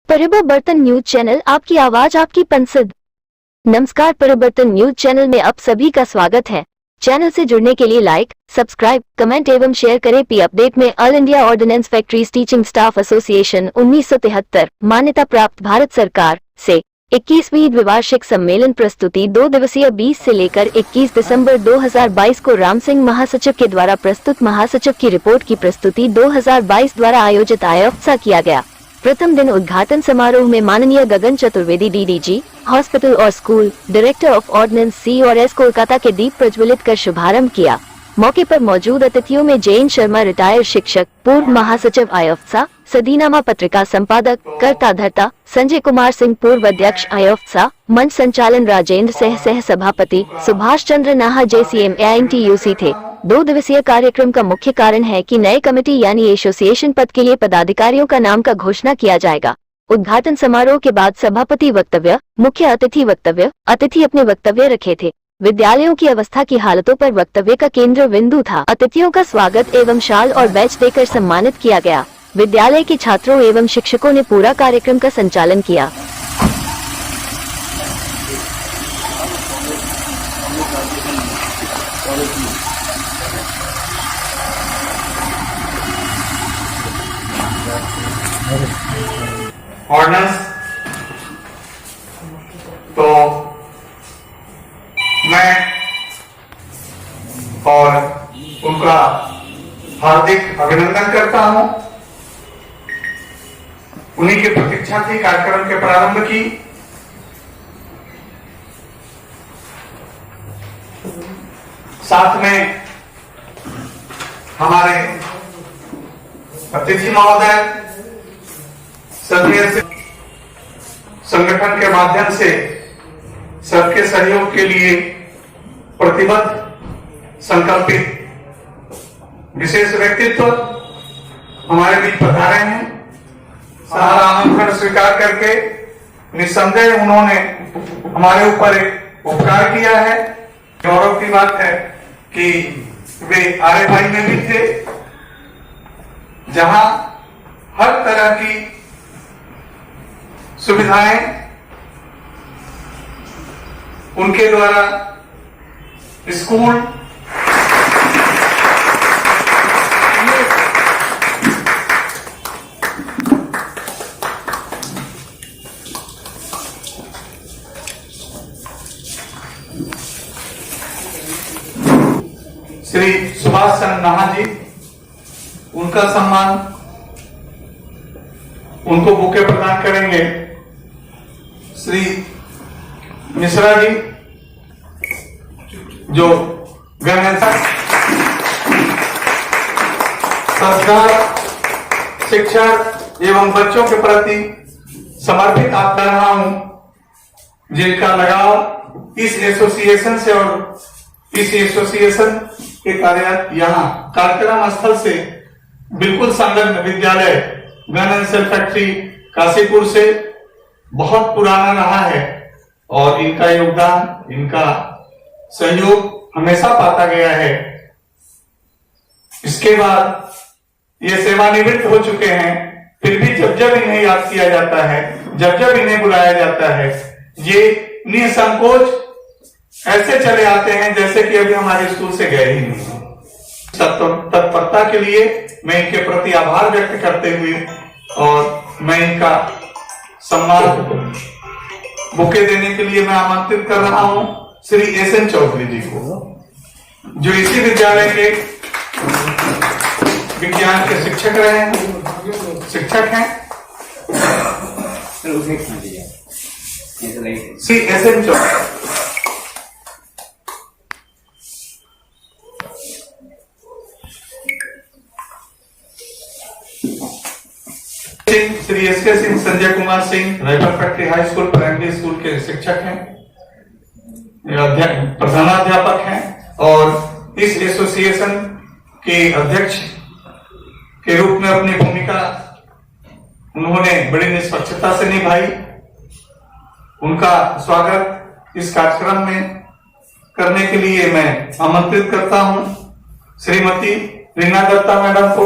परिवर्तन news channel, आपकी आवाज आपकी पसंद। नमस्कार, परिवर्तन न्यूज चैनल में आप सभी का स्वागत है। चैनल से जुड़ने के लिए लाइक, सब्सक्राइब, कमेंट एवं शेयर करें। पी अपडेट में All India Ordnance Factories teaching staff association 1973 मान्यता प्राप्त भारत सरकार से 21वीं द्विवार्षिक सम्मेलन प्रस्तुति 2 दिवसीय 20 से लेकर 21 दिसंबर 2022 को राम सिंह महासचिव के द्वारा प्रस्तुत महासचिव की रिपोर्ट की प्रस्तुति 2022 द्वारा आयोजित आयोफ्सा किया गया। प्रथम दिन उद्घाटन समारोह में माननीय गगन चतुर्वेदी डीडीजी हॉस्पिटल और school, director of ordnance CORS Kolkata के दीप प्रज्वलित कर शुभारंभ किया। मौके पर मौजूद अतिथियों में जयंत शर्मा रिटायर्ड शिक्षक, पूर्व महासचिव आयोफ्सा, सदीनामा पत्रिका संपादक, कर्ता धर्ता, संजय कुमार सिंह पूर्व अध्यक्ष आयोफ्सा, मंच संचालन राजेंद्र सह सभापति सुभाष चंद्र नाहा JCM AINTUC थे। 2 दिवसीय कार्यक्रम का मुख्य कारण है कि नए कमेटी यानी एसोसिएशन पद के लिए पदाधिकारियों का नाम का घोषणा किया जाएगा। उद्घाटन समारोह के बाद सभापति वक्तव्य, मुख्य अतिथि वक्तव्य, अतिथि अपने वक्तव्य रखे थे। विद्यालयों की अवस्था की हालतों पर वक्तव्य का केंद्र बिंदु था। अतिथियों का स्वागत एवं शाल और बैच देकर सम्मानित किया गया। विद्यालय के छात्रों एवं शिक्षकों ने पूरा कार्यक्रम का संचालन किया। ऑर्डिनेंस तो मैं और उनका हार्दिक अभिनंदन करता हूं। उन्हीं की प्रतीक्षा थी कार्यक्रम के प्रारंभ की। साथ में हमारे अतिथि महोदय सदस्य संगठन के माध्यम से सबके सहयोग के लिए प्रतिबद्ध संकल्पित विशेष व्यक्तित्व हमारे बीच पधारे हैं। सारा आमंत्रण स्वीकार करके निस्संदेह उन्होंने हमारे ऊपर एक उपकार किया है। गौरव की बात है कि वे RFI में भी थे, जहां हर तरह की सुविधाएं उनके द्वारा स्कूल श्री सुभाष चंद्र नाहा जी, उनका सम्मान, उनको बुके प्रदान करेंगे श्री मिश्रा जी, जो संस्कार, शिक्षा एवं बच्चों के प्रति समर्पित आप कर रहा हूं, जिनका लगाव इस एसोसिएशन से और इस एसोसिएशन के कार्य यहाँ कार्यक्रम स्थल से बिल्कुल संलग्न विद्यालय गन सेल फैक्ट्री काशीपुर से बहुत पुराना रहा है और इनका योगदान, इनका सहयोग हमेशा पाता गया है। इसके बाद ये सेवानिवृत्त हो चुके हैं, फिर भी जब जब इन्हें याद किया जाता है, जब जब इन्हें बुलाया जाता है, ये निसंकोच ऐसे चले आते हैं जैसे कि अभी हमारे स्कूल से गए ही नहीं। तत्परता के लिए मैं इनके प्रति आभार व्यक्त करते हुए और मैं इनका सम्मान बुके देने के लिए मैं आमंत्रित कर रहा हूं श्री SN चौधरी जी को, जो इसी विद्यालय के विज्ञान के शिक्षक रहे हैं, शिक्षक हैं। Shri SN Chaudhary Shri SK Singh, Sanjay Kumar Singh rifle factory high school primary school के शिक्षक हैं, प्रधानाध्यापक हैं और इस एसोसिएशन के अध्यक्ष के रूप में अपनी भूमिका उन्होंने बड़ी निष्पक्षता से निभाई। उनका स्वागत इस कार्यक्रम में करने के लिए मैं आमंत्रित करता हूं श्रीमती रीना दत्ता मैडम को।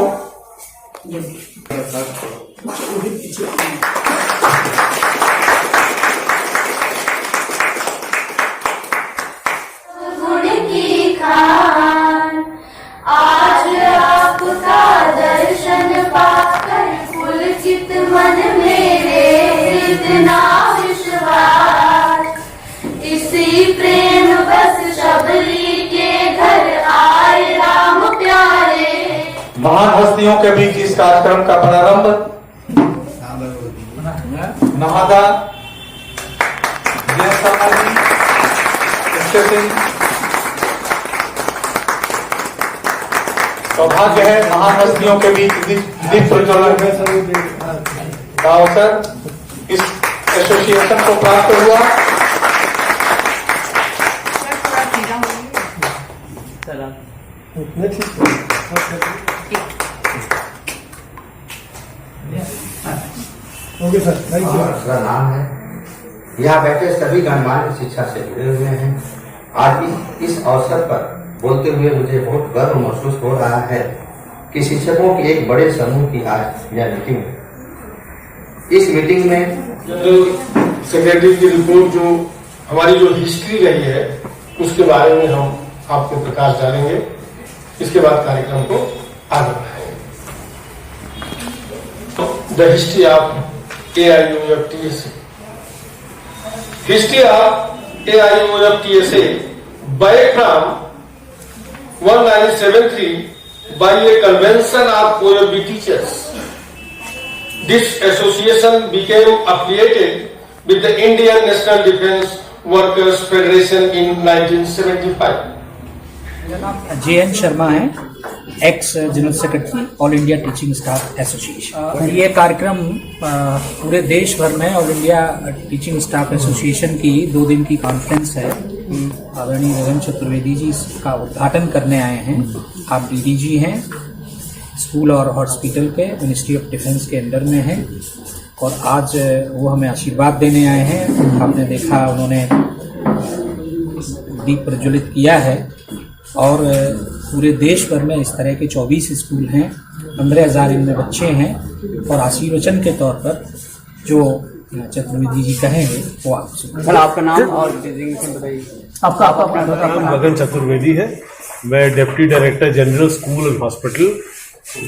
इतना विश्वास, इसी प्रेम बस शबरी के घर आए राम प्यारे। महान हस्तियों के बीच इस कार्यक्रम का प्रारंभ नहादा सौभाग्य है महान हस्तियों के बीच दीप प्रज्वलन का अवसर इस एसोसिएशन को प्राप्त हुआ। मेरा नाम है। यहाँ बैठे सभी गणमान्य शिक्षा से जुड़े हुए हैं। आज इस अवसर पर बोलते हुए मुझे बहुत गर्व महसूस हो रहा है कि शिक्षकों के एक बड़े समूह की आज यह मीटिंग है। इस मीटिंग में जनरल सेक्रेटरी की रिपोर्ट जो हमारी जो हिस्ट्री रही है उसके बारे में हम आपको प्रकाश डालेंगे। इसके बाद कार्यक्रम को आगे बढ़ाएंगे। The history of AIOFTSA. History of AIOFTSA back from 1973 by a convention of OFB teachers. This association became affiliated with the Indian National Defence Workers Federation in 1975. JN Sharma है, x general secretary all India teaching staff association. ये कार्यक्रम पूरे देश भर में All India teaching staff association की 2 दिन की कॉन्फ्रेंस है। आदरणीय गगन चतुर्वेदी जी इसका उद्घाटन करने आए हैं। आप DDG हैं, स्कूल और हॉस्पिटल के मिनिस्ट्री ऑफ डिफेंस के अंडर में हैं और आज वो हमें आशीर्वाद देने आए हैं। आपने देखा उन्होंने दीप प्रज्वलित किया है और पूरे देश भर में इस तरह के 24 स्कूल हैं, 15,000 इनमें बच्चे हैं और आशीर्वचन के तौर पर जो चतुर्वेदी जी कहेंगे वो आपसे। सर आपका नाम और बताइए। आपका अपना नाम गगन चतुर्वेदी है। मैं deputy director general school and hospital,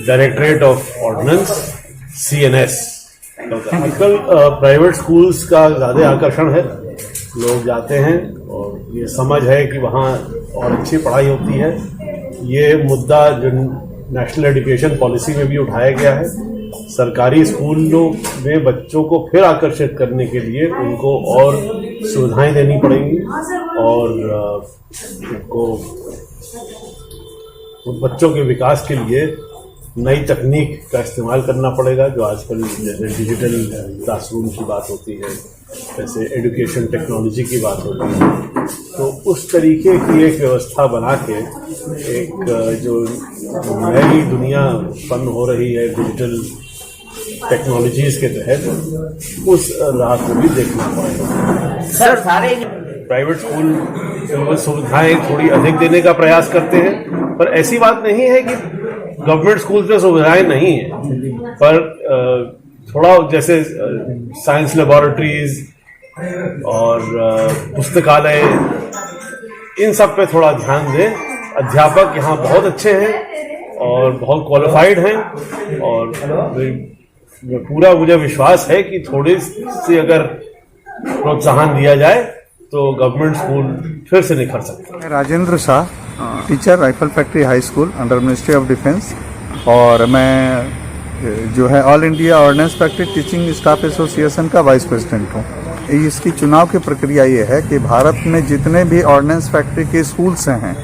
directorate of ordnance, CNS। आजकल प्राइवेट स्कूल्स का ज्यादा आकर्षण है, लोग जाते हैं और ये समझ है कि वहाँ और अच्छी पढ़ाई होती है। ये मुद्दा जो नेशनल एजुकेशन पॉलिसी में भी उठाया गया है। सरकारी स्कूलों में बच्चों को फिर आकर्षित करने के लिए उनको और सुविधाएं देनी पड़ेंगी और उनको बच्चों के विकास के लिए नई तकनीक का इस्तेमाल करना पड़ेगा। जो आजकल जैसे डिजिटल क्लासरूम की बात होती है, जैसे एजुकेशन टेक्नोलॉजी की बात होती है, तो उस तरीके की एक व्यवस्था बना के एक जो नई दुनिया उत्पन्न हो रही है डिजिटल टेक्नोलॉजीज के तहत, उस राह को भी देखना पड़ेगा। सर सारे प्राइवेट स्कूल सुविधाएं थोड़ी अधिक देने का प्रयास करते हैं, पर ऐसी बात नहीं है कि गवर्नमेंट स्कूल में सुविधाएं नहीं है, पर थोड़ा जैसे साइंस लेबोरेटरीज और पुस्तकालय, इन सब पे थोड़ा ध्यान दें। अध्यापक यहाँ बहुत अच्छे हैं और बहुत क्वालिफाइड हैं और पूरा मुझे विश्वास है कि थोड़ी सी अगर प्रोत्साहन दिया जाए तो गवर्नमेंट स्कूल फिर से निखर सकता है। Rajendra Shah, teacher, rifle factory high school under ministry of defence, और मैं जो है all India ordnance factory teaching staff association का वाइस प्रेसिडेंट हूँ। इसकी चुनाव की प्रक्रिया ये है कि भारत में जितने भी ऑर्डिनेंस फैक्ट्री के स्कूल्स हैं,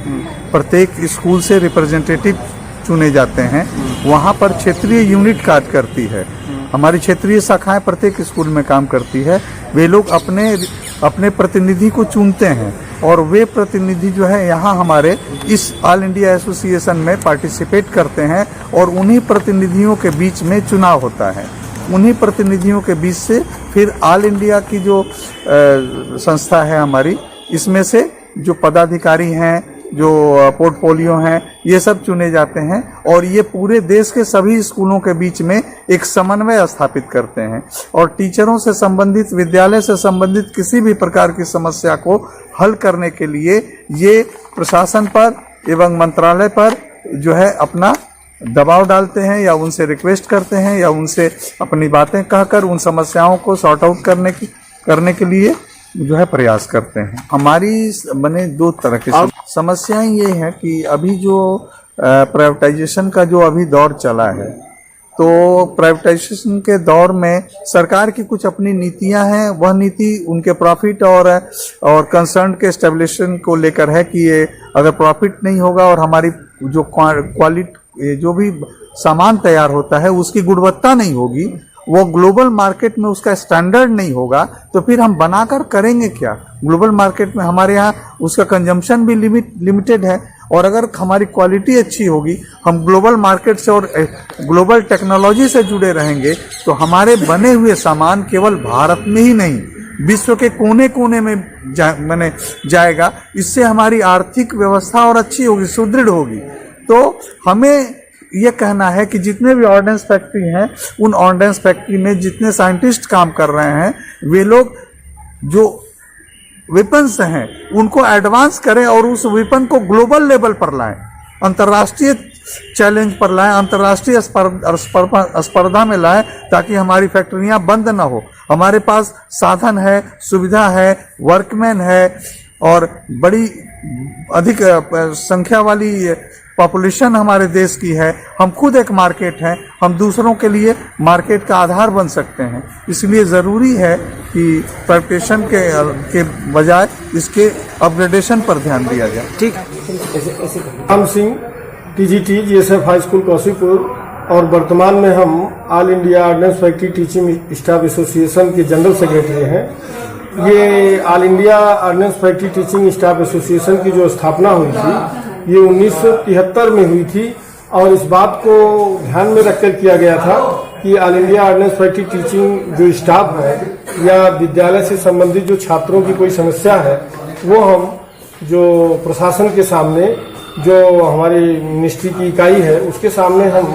प्रत्येक स्कूल से रिप्रेजेंटेटिव चुने जाते हैं। वहाँ पर क्षेत्रीय यूनिट कार्य करती है। हमारी क्षेत्रीय शाखाएं प्रत्येक स्कूल में काम करती है। वे लोग अपने प्रतिनिधि को चुनते हैं और वे प्रतिनिधि जो है यहाँ हमारे इस ऑल इंडिया एसोसिएशन में पार्टिसिपेट करते हैं और उन्हीं प्रतिनिधियों के बीच में चुनाव होता है। उन्हीं प्रतिनिधियों के बीच से फिर ऑल इंडिया की जो संस्था है हमारी, इसमें से जो पदाधिकारी हैं, जो पोर्टफोलियो हैं, ये सब चुने जाते हैं और ये पूरे देश के सभी स्कूलों के बीच में एक समन्वय स्थापित करते हैं और टीचरों से संबंधित, विद्यालय से संबंधित किसी भी प्रकार की समस्या को हल करने के लिए ये प्रशासन पर एवं मंत्रालय पर जो है अपना दबाव डालते हैं या उनसे रिक्वेस्ट करते हैं या उनसे अपनी बातें कहकर उन समस्याओं को सॉर्ट आउट करने के लिए जो है प्रयास करते हैं। हमारी बने दो तरह की समस्याएं ये हैं कि अभी जो प्राइवेटाइजेशन का जो अभी दौर चला है, तो प्राइवेटाइजेशन के दौर में सरकार की कुछ अपनी नीतियां हैं। वह नीति उनके प्रॉफिट और कंसर्न के एस्टेब्लिशमेंट को लेकर है कि ये अगर प्रॉफिट नहीं होगा और हमारी जो क्वालिटी जो भी सामान तैयार होता है उसकी गुणवत्ता नहीं होगी, वो ग्लोबल मार्केट में उसका स्टैंडर्ड नहीं होगा, तो फिर हम बनाकर करेंगे क्या। ग्लोबल मार्केट में हमारे यहाँ उसका कंजम्पशन भी लिमिटेड है, और अगर हमारी क्वालिटी अच्छी होगी, हम ग्लोबल मार्केट से और ग्लोबल टेक्नोलॉजी से जुड़े रहेंगे, तो हमारे बने हुए सामान केवल भारत में ही नहीं विश्व के कोने कोने में जाएगा। इससे हमारी आर्थिक व्यवस्था और अच्छी होगी, सुदृढ़ होगी। तो हमें ये कहना है कि जितने भी ऑर्डिनेंस फैक्ट्री हैं, उन ऑर्डिनेंस फैक्ट्री में जितने साइंटिस्ट काम कर रहे हैं, वे लोग जो वेपन्स हैं उनको एडवांस करें और उस वेपन को ग्लोबल लेवल पर लाएं, अंतर्राष्ट्रीय चैलेंज पर लाएं, अंतर्राष्ट्रीय स्पर्धा में लाएं, ताकि हमारी फैक्ट्रियां बंद ना हो। हमारे पास साधन है, सुविधा है, वर्कमैन है और बड़ी अधिक संख्या वाली पॉपुलेशन हमारे देश की है। हम खुद एक मार्केट हैं, हम दूसरों के लिए मार्केट का आधार बन सकते हैं। इसलिए ज़रूरी है कि प्राइवेटाइजेशन के बजाय इसके अपग्रेडेशन पर ध्यान दिया जाए। ठीक। Ram Singh, TGT GSF high school Kaushipur, और वर्तमान में हम all India ordnance factory teaching staff association के जनरल सेक्रेटरी हैं। ये all India ordnance factory teaching staff association की जो स्थापना हुई थी, ये 1973 में हुई थी, और इस बात को ध्यान में रखकर किया गया था कि all India ordnance factory teaching जो स्टाफ है या विद्यालय से संबंधित जो छात्रों की कोई समस्या है, वो हम जो प्रशासन के सामने, जो हमारी मिनिस्ट्री की इकाई है, उसके सामने हम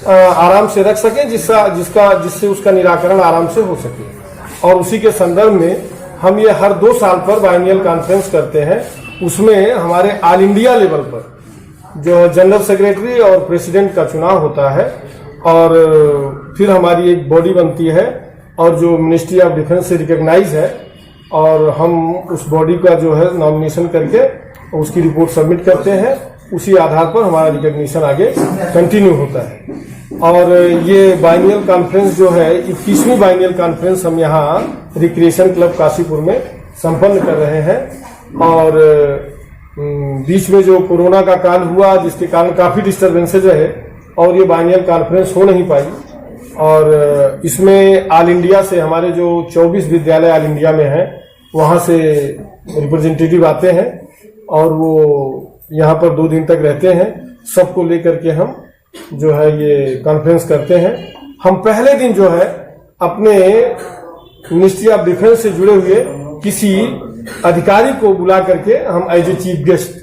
आराम से रख सकें, जिससे उसका निराकरण आराम से हो सके। और उसी के संदर्भ में हम ये हर 2 साल पर बाइनियल कॉन्फ्रेंस करते हैं। उसमें हमारे ऑल इंडिया लेवल पर जो जनरल सेक्रेटरी और प्रेसिडेंट का चुनाव होता है, और फिर हमारी एक बॉडी बनती है और जो मिनिस्ट्री ऑफ डिफेंस से रिकॉग्नाइज है, और हम उस बॉडी का जो है नॉमिनेशन करके उसकी रिपोर्ट सबमिट करते हैं। उसी आधार पर हमारा रिकॉग्निशन आगे कंटिन्यू होता है। और ये बाइनियल कॉन्फ्रेंस जो है 21वीं बाइनियल कॉन्फ्रेंस हम यहाँ रिक्रिएशन क्लब काशीपुर में संपन्न कर रहे हैं। और बीच में जो कोरोना का काल हुआ, जिसके कारण काफी डिस्टर्बेंसेज रहे और ये बाइनियल कॉन्फ्रेंस हो नहीं पाई। और इसमें ऑल इंडिया से हमारे जो 24 विद्यालय ऑल इंडिया में हैं, वहां से रिप्रेजेंटेटिव आते हैं और वो यहाँ पर 2 दिन तक रहते हैं। सबको लेकर के हम जो है ये कॉन्फ्रेंस करते हैं। हम पहले दिन जो है अपने मिनिस्ट्री ऑफ डिफेंस से जुड़े हुए किसी अधिकारी को बुला करके हम एज ए चीफ गेस्ट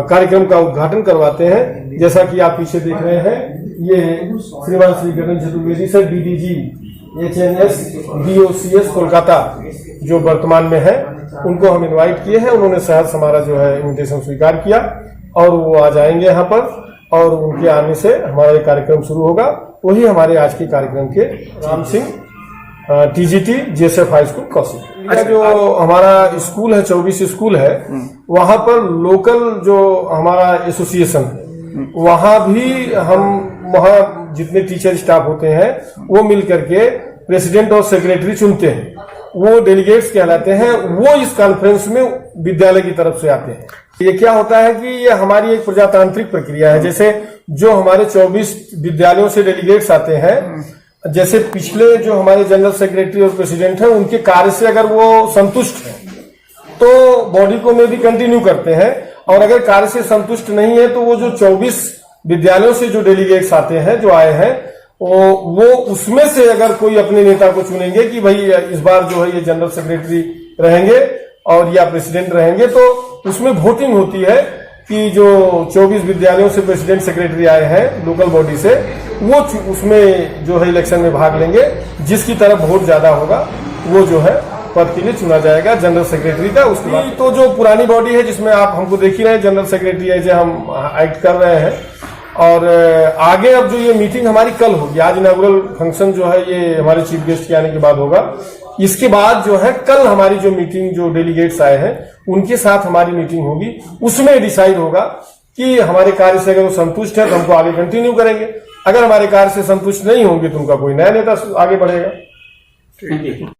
कार्यक्रम का उद्घाटन करवाते हैं। जैसा कि आप पीछे देख रहे हैं, ये श्रीमान Shri Gagan Chaturvedi sir, DDG HNS DOCS Kolkata जो वर्तमान में है, उनको हम इनवाइट किए हैं। उन्होंने सहर्ष हमारा जो है इन्विटेशन स्वीकार किया और वो आ जाएंगे यहाँ पर, और उनके आने से हमारा ये कार्यक्रम शुरू होगा। वही हमारे आज के कार्यक्रम के Ram Singh, TGT GSF high school Kaushik. जो हमारा स्कूल है, 24 स्कूल है, वहां पर लोकल जो हमारा एसोसिएशन है, वहां भी हम वहां जितने टीचर स्टाफ होते हैं वो मिल करके प्रेसिडेंट और सेक्रेटरी चुनते हैं। वो डेलीगेट्स कहलाते हैं। वो इस कॉन्फ्रेंस में विद्यालय की तरफ से आते हैं। ये क्या होता है कि ये हमारी एक प्रजातांत्रिक प्रक्रिया है। जैसे जो हमारे 24 विद्यालयों से डेलीगेट्स आते हैं, जैसे पिछले जो हमारे जनरल सेक्रेटरी और प्रेसिडेंट हैं, उनके कार्य से अगर वो संतुष्ट हैं तो बॉडी को में भी कंटिन्यू करते हैं, और अगर कार्य से संतुष्ट नहीं है तो वो जो 24 विद्यालयों से जो डेलीगेट्स आते हैं, जो आए हैं, वो उसमें से अगर कोई अपने नेता को चुनेंगे कि भाई इस बार जो है ये जनरल सेक्रेटरी रहेंगे और या प्रेसिडेंट रहेंगे, तो उसमें वोटिंग होती है कि जो 24 विद्यालयों से प्रेसिडेंट सेक्रेटरी आए हैं लोकल बॉडी से, वो उसमें जो है इलेक्शन में भाग लेंगे। जिसकी तरफ वोट ज्यादा होगा वो जो है पद के लिए चुना जाएगा जनरल सेक्रेटरी का। उसके बाद तो जो पुरानी बॉडी है, जिसमें आप हमको देख ही रहे हैं, जनरल सेक्रेटरी है जो हम एक्ट कर रहे हैं, और आगे अब जो ये मीटिंग हमारी कल होगी, आज इनॉग्रल फंक्शन जो है ये हमारे चीफ गेस्ट के आने के बाद होगा। इसके बाद जो है कल हमारी जो मीटिंग, जो डेलीगेट्स आए हैं उनके साथ हमारी मीटिंग होगी। उसमें डिसाइड होगा कि हमारे कार्य से अगर वो संतुष्ट है तो हमको आगे कंटिन्यू करेंगे, अगर हमारे कार्य से संतुष्ट नहीं होंगे तो उनका कोई नया नेता आगे बढ़ेगा।